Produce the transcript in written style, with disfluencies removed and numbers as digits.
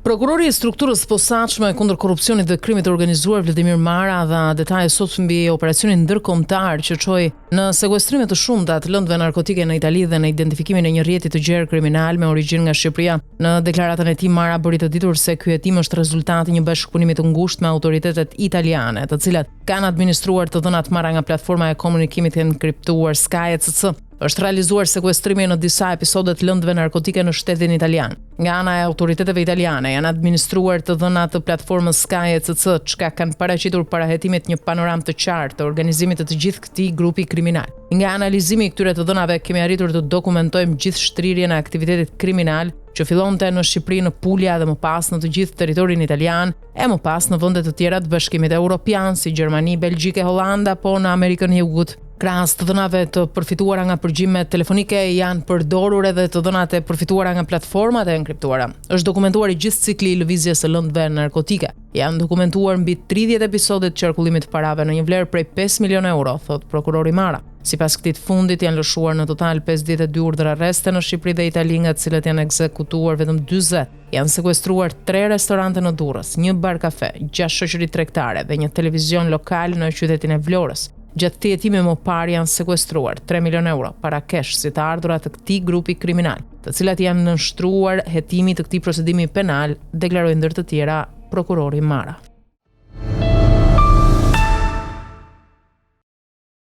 Prokurori i strukturës posaçme kundër korrupsionit dhe krimit të organizuar Vladimir Mara dha detaje sot mbi operacionin ndërkombëtar që çoi në sekuestrime të shumta të lëndëve narkotike në Itali dhe në identifikimin e një rrjeti të gjerë kriminal me origjinë nga Shqipëria. Në deklaratën e tij Mara bëri të ditur se ky hetim është rezultati i një bashkëpunimi të ngushtë me autoritetet italiane, të cilat kanë administruar të dhënat marra nga platforma e komunikimit e enkriptuar SkyECC. Është realizuar sekuestrimi në disa episode të lëndëve narkotike në shtetin italian. Nga ana e autoriteteve italiane janë administruar të dhënat të platformës SkyECC, çka kanë paraqitur para hetimit një panoramë të qartë të organizimit të gjithë këtij grupi kriminal. Nga analizimi i këtyre të dhënave kemi arritur të dokumentojmë gjithë shtrirjen e aktivitetit kriminal që fillonte në Shqipëri, në Pulja dhe më pas në të gjithë territorin italian, e më pas në vende të tjera të Bashkimit Evropian si Gjermani, Belgjike, Hollanda, po në Amerikën e Jugut. Krahas të dhënave të përfituara nga përgjigjet telefonike janë përdorur edhe të dhënat e përfituara nga platformat e enkriptuara. Është dokumentuar i gjithë cikli i lëvizjes së lëndëve narkotike. Janë dokumentuar mbi 30 episode të qarkullimit të parave në një vlerë prej 5 milion euro, thot prokurori Mara. Sipas këtij fundit janë lëshuar në total 52 urdhra arreste në Shqipëri dhe Itali, nga të cilët janë ekzekutuar vetëm 40. Janë sekuestruar 3 restorante në Durrës, një bar kafe, 6 shoqëri tregtare dhe një televizion lokal në qytetin e Vlorës. Gjatë këtij hetimi më parë janë sekuestruar 3 milion euro para kesh si të ardhurat të këtij grupi kriminal, të cilat janë nënshtruar hetimit të këtij procedimi penal, deklaroi ndër të tjera prokurori Mara.